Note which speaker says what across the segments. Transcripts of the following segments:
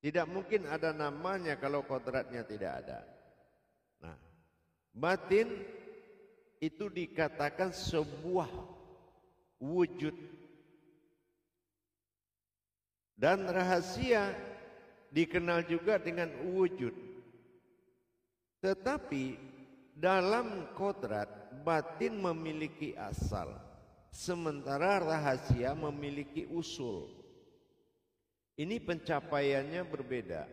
Speaker 1: Tidak mungkin ada namanya kalau kodratnya tidak ada. Nah, batin itu dikatakan sebuah wujud. Dan rahasia dikenal juga dengan wujud. Tetapi dalam kodrat, batin memiliki asal, sementara rahasia memiliki usul. Ini pencapaiannya berbeda.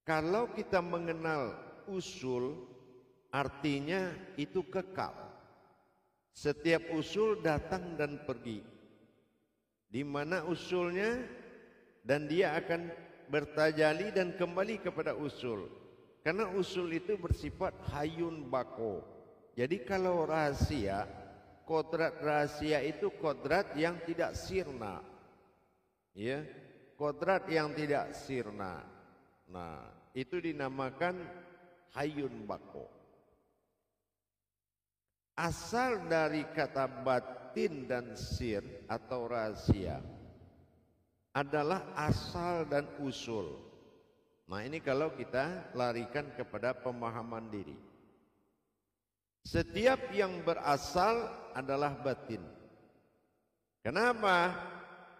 Speaker 1: Kalau kita mengenal usul, artinya itu kekal. Setiap usul datang dan pergi. Di mana usulnya, dan dia akan bertajali dan kembali kepada usul. Karena usul itu bersifat hayun bako. Jadi kalau rahasia, kodrat rahasia itu kodrat yang tidak sirna. Ya, kodrat yang tidak sirna. Nah, itu dinamakan hayun bako. Asal dari kata batin dan sir atau rahasia adalah asal dan usul. Nah, ini kalau kita larikan kepada pemahaman diri. Setiap yang berasal adalah batin. Kenapa?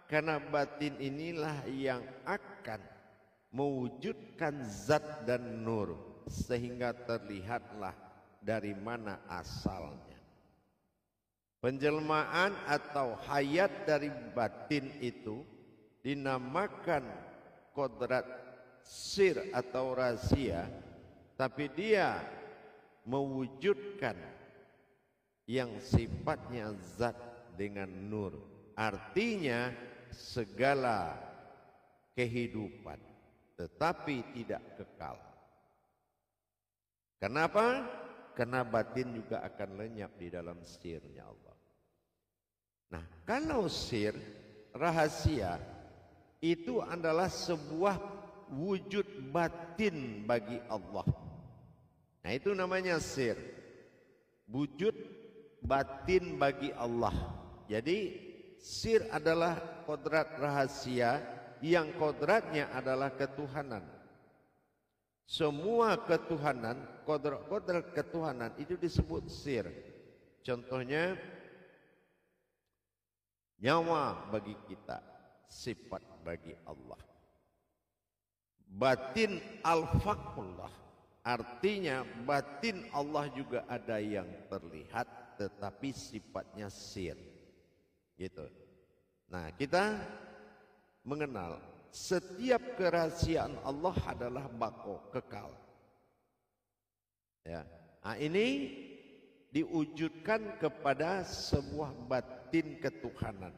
Speaker 1: Karena batin inilah yang akan mewujudkan zat dan nur, sehingga terlihatlah dari mana asalnya. Penjelmaan atau hayat dari batin itu dinamakan kodrat sir atau rahasia, tapi dia mewujudkan yang sifatnya zat dengan nur. Artinya segala kehidupan, tetapi tidak kekal. Kenapa? Karena batin juga akan lenyap di dalam sirnya Allah. Nah, kalau sir, rahasia, itu adalah sebuah wujud batin bagi Allah. Nah, itu namanya sir. Wujud batin bagi Allah. Jadi sir adalah kodrat rahasia yang kodratnya adalah ketuhanan. Semua ketuhanan, kodrat ketuhanan itu disebut sir. Contohnya nyawa bagi kita, sifat bagi Allah. Batin al-faqullah, artinya batin Allah juga ada yang terlihat tetapi sifatnya sir. Gitu. Nah, kita mengenal setiap kerahasiaan Allah adalah bako, kekal. Ya. Nah, ini diwujudkan kepada sebuah batin ketuhanan.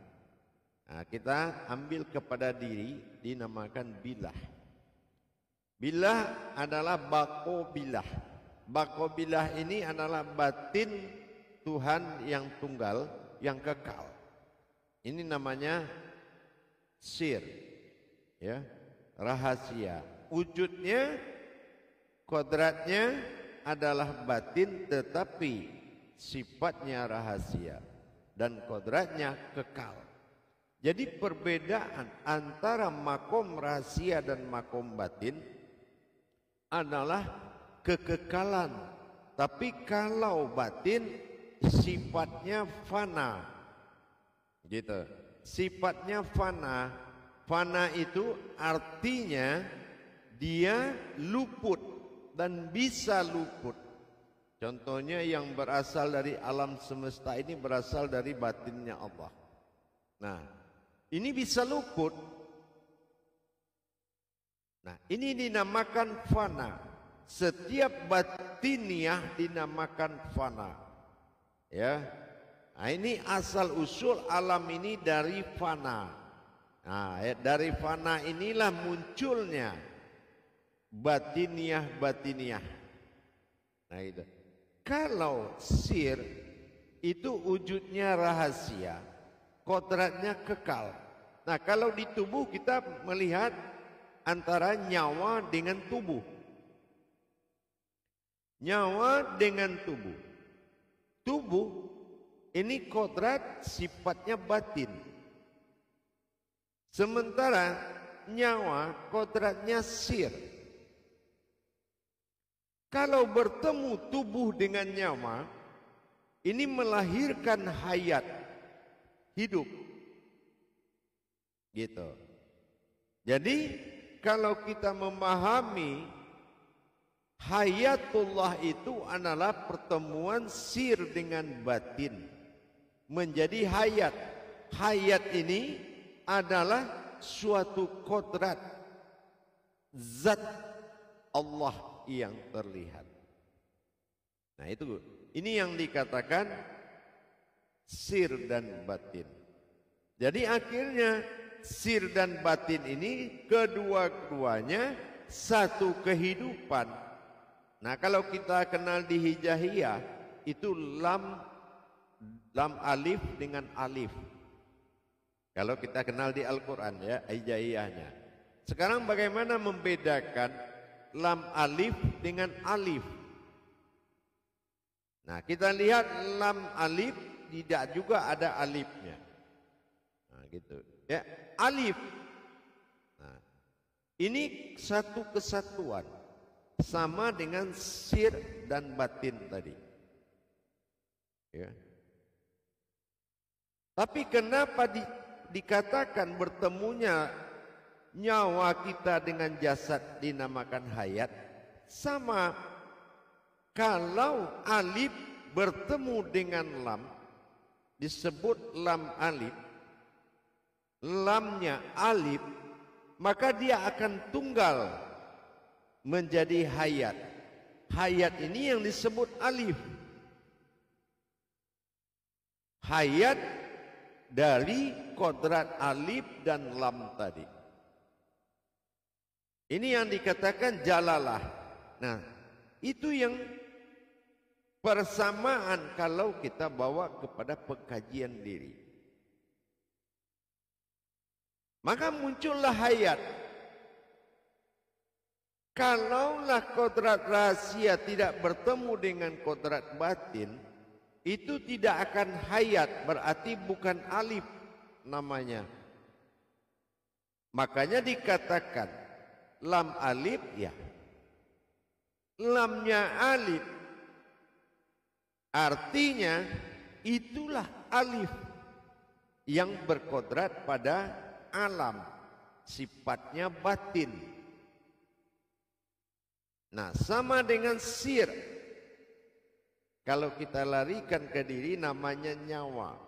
Speaker 1: Nah, kita ambil kepada diri, dinamakan bilah. Bilah adalah bako bilah. Bako bilah ini adalah batin Tuhan yang tunggal, yang kekal. Ini namanya sir, ya, rahasia. Wujudnya, kodratnya adalah batin, tetapi sifatnya rahasia dan kodratnya kekal. Jadi perbedaan antara makom rahasia dan makom batin adalah kekekalan. Tapi kalau batin sifatnya fana. Gitu. Sifatnya fana. Fana itu artinya dia luput dan bisa luput. Contohnya yang berasal dari alam semesta ini berasal dari batinnya Allah. Nah, ini bisa luput. Nah, ini dinamakan fana. Setiap batiniah dinamakan fana. Ya. Nah, ini asal usul alam ini dari fana. Nah, dari fana inilah munculnya batiniah. Nah, itu. Kalau sir itu wujudnya rahasia, kodratnya kekal. Nah, kalau di tubuh kita melihat antara nyawa dengan tubuh. Nyawa dengan tubuh. Tubuh ini kodrat sifatnya batin. Sementara nyawa, kodratnya sir. Kalau bertemu tubuh dengan nyawa, ini melahirkan hayat, hidup. Gitu. Jadi kalau kita memahami hayatullah itu adalah pertemuan sir dengan batin menjadi hayat. Hayat ini adalah suatu kodrat zat Allah yang terlihat. Nah itu, ini yang dikatakan sir dan batin. Jadi akhirnya sir dan batin ini kedua-duanya satu kehidupan. Nah kalau kita kenal di hijaiyah itu lam alif dengan alif. Kalau kita kenal di Al-Quran ya hijaiyahnya. Sekarang bagaimana membedakan lam alif dengan alif? Nah kita lihat lam alif tidak juga ada alifnya. Nah gitu ya, alif. Nah, ini satu kesatuan sama dengan sir dan batin tadi. Ya. Tapi kenapa dikatakan bertemunya nyawa kita dengan jasad dinamakan hayat? Sama, kalau alif bertemu dengan lam disebut lam alif, lamnya alif, maka dia akan tunggal menjadi hayat. Hayat ini yang disebut alif. Hayat dari kodrat alif dan lam tadi. Ini yang dikatakan jalalah. Nah, itu yang persamaan kalau kita bawa kepada pengkajian diri. Maka muncullah hayat. Kalaulah kodrat rahasia tidak bertemu dengan kodrat batin, itu tidak akan hayat, berarti bukan alif namanya. Makanya dikatakan lam alif ya. Lamnya alif. Artinya itulah alif yang berkodrat pada alam, sifatnya batin. Nah, sama dengan sir. Kalau kita larikan ke diri namanya nyawa.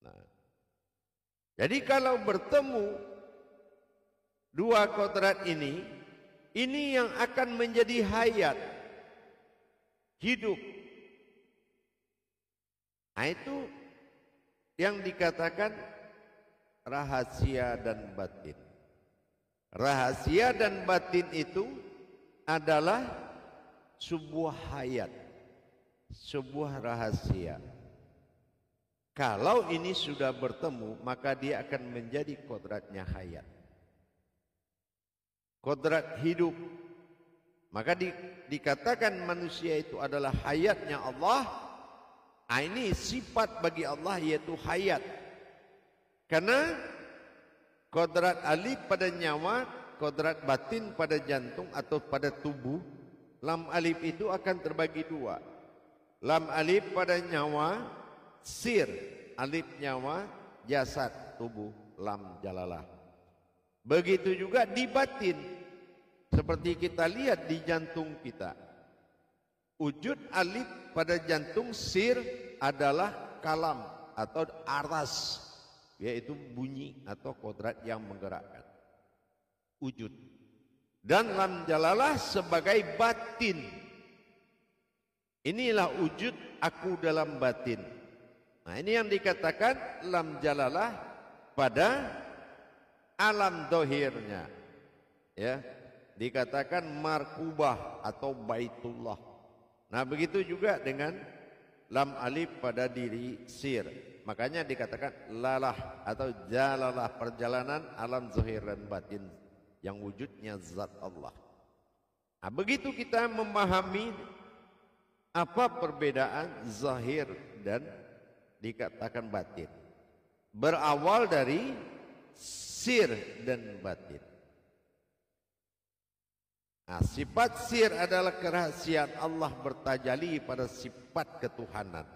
Speaker 1: Nah, jadi kalau bertemu dua kodrat ini yang akan menjadi hayat, hidup. Nah itu yang dikatakan rahasia dan batin. Rahasia dan batin itu adalah sebuah hayat, sebuah rahasia. Kalau ini sudah bertemu, maka dia akan menjadi kodratnya hayat, kodrat hidup. Maka dikatakan manusia itu adalah hayatnya Allah. Nah, ini sifat bagi Allah yaitu hayat. Karena kodrat alif pada nyawa, kodrat batin pada jantung atau pada tubuh. Lam alif itu akan terbagi dua. Lam alif pada nyawa, sir. Alif nyawa, jasad, tubuh, lam jalalah. Begitu juga di batin. Seperti kita lihat di jantung kita. Wujud alif pada jantung, sir adalah kalam atau aras, yaitu bunyi atau kodrat yang menggerakkan. Wujud. Dan lam jalalah sebagai batin. Inilah wujud aku dalam batin. Nah ini yang dikatakan lam jalalah pada alam dohirnya. Ya, dikatakan markubah atau baitullah. Nah begitu juga dengan lam alif pada diri sir. Makanya dikatakan lalah atau jalalah, perjalanan alam zahir dan batin yang wujudnya zat Allah. Nah, begitu kita memahami apa perbedaan zahir dan dikatakan batin. Berawal dari sir dan batin. Nah, sifat sir adalah kerahasiaan Allah bertajalli pada sifat ketuhanan.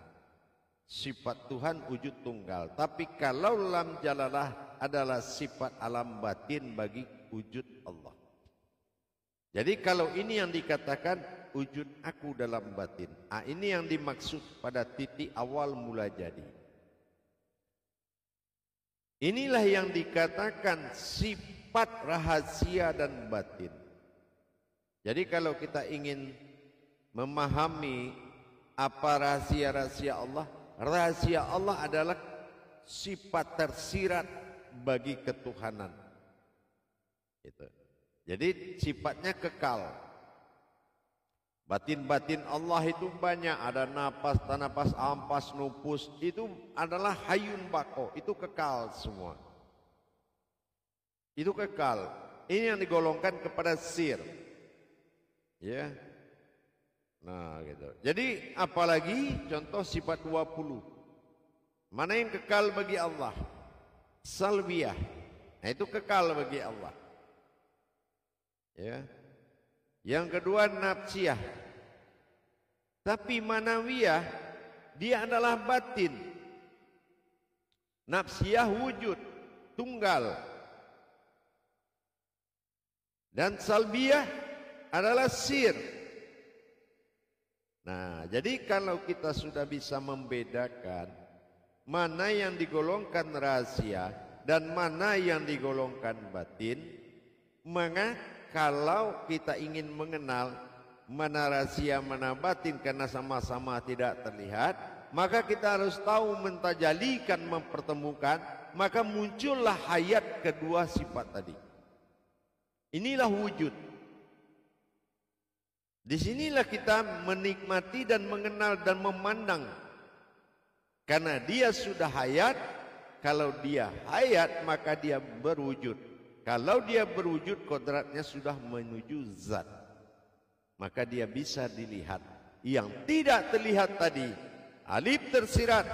Speaker 1: Sifat Tuhan wujud tunggal. Tapi kalau lam jalalah adalah sifat alam batin bagi wujud Allah. Jadi kalau ini yang dikatakan wujud aku dalam batin. Ah, ini yang dimaksud pada titik awal mula jadi. Inilah yang dikatakan sifat rahasia dan batin. Jadi kalau kita ingin memahami apa rahasia-rahasia Allah adalah sifat tersirat bagi ketuhanan. Gitu. Jadi sifatnya kekal. Batin-batin Allah itu banyak, ada napas, tanapas, ampas, nupus, itu adalah hayun bako, itu kekal semua. Itu kekal. Ini yang digolongkan kepada sir. Ya. Nah, gitu. Jadi apalagi contoh sifat 20. Mana yang kekal bagi Allah? Salbiyah. Nah, itu kekal bagi Allah. Ya. Yang kedua nafsiyah. Tapi manawiyah dia adalah batin. Nafsiyah wujud, tunggal. Dan salbiyah adalah sir. Nah, jadi kalau kita sudah bisa membedakan mana yang digolongkan rahasia dan mana yang digolongkan batin, maka kalau kita ingin mengenal mana rahasia mana batin karena sama-sama tidak terlihat, maka kita harus tahu mentajalikan, mempertemukan, maka muncullah hayat kedua sifat tadi. Inilah wujud. Disinilah kita menikmati dan mengenal dan memandang. Karena dia sudah hayat, kalau dia hayat maka dia berwujud. Kalau dia berwujud kodratnya sudah menuju zat. Maka dia bisa dilihat. Yang tidak terlihat tadi, alif tersirat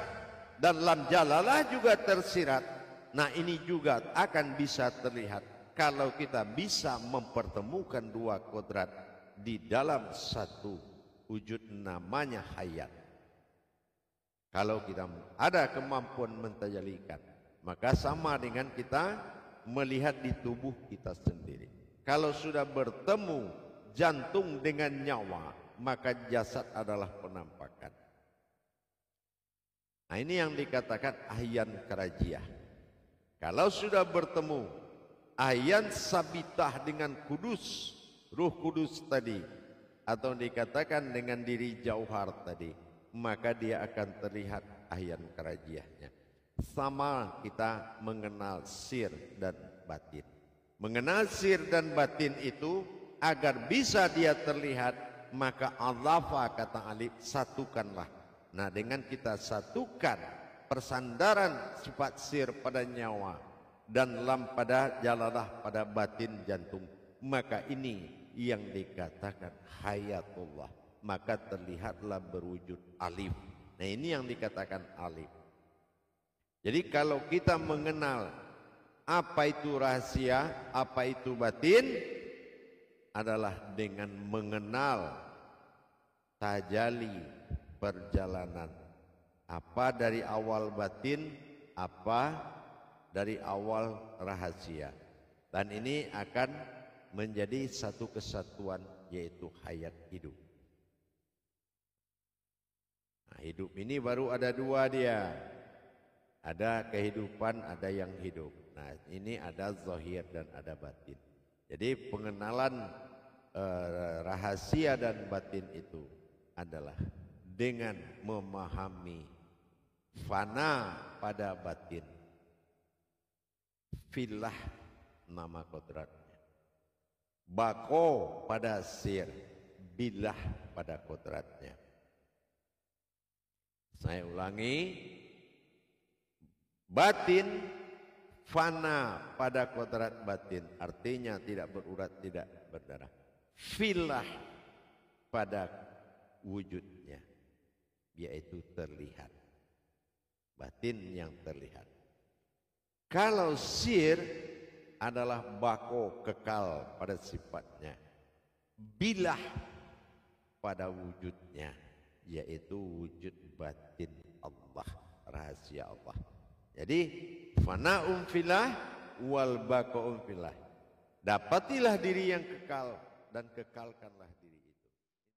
Speaker 1: dan lam jalalah juga tersirat. Nah, ini juga akan bisa terlihat kalau kita bisa mempertemukan dua kodrat di dalam satu wujud namanya hayat. Kalau kita ada kemampuan mentajalikan, maka sama dengan kita melihat di tubuh kita sendiri. Kalau sudah bertemu jantung dengan nyawa, maka jasad adalah penampakan. Nah, ini yang dikatakan ahyan karajiah. Kalau sudah bertemu ahyan sabitah dengan kudus, Ruh Kudus tadi, atau dikatakan dengan diri jauhar tadi, maka dia akan terlihat ahyan karajiahnya. Sama kita mengenal sir dan batin. Mengenal sir dan batin itu agar bisa dia terlihat, maka Allaha kata alif satukanlah. Nah, dengan kita satukan persandaran sifat sir pada nyawa dan lam pada jalalah pada batin jantung, maka ini yang dikatakan hayatullah, maka terlihatlah berwujud alif. Nah, ini yang dikatakan alif. Jadi kalau kita mengenal apa itu rahasia, apa itu batin, adalah dengan mengenal tajali perjalanan. Apa dari awal batin, apa dari awal rahasia. Dan ini akan menjadi satu kesatuan, yaitu hayat hidup. Nah, hidup ini baru ada dua dia. Ada kehidupan, ada yang hidup. Nah, ini ada zahir dan ada batin. Jadi pengenalan rahasia dan batin itu adalah dengan memahami fana pada batin, filah nama kodratnya, bako pada sir, bilah pada kodratnya. Saya ulangi, batin fana pada kodrat batin, artinya tidak berurat, tidak berdarah. Filah pada wujudnya, yaitu terlihat, batin yang terlihat. Kalau sir adalah bako, kekal pada sifatnya, bilah pada wujudnya, yaitu wujud batin Allah, rahasia Allah. Jadi fana'um filah wal baqa'um filah. Dapatilah diri yang kekal dan kekalkanlah diri.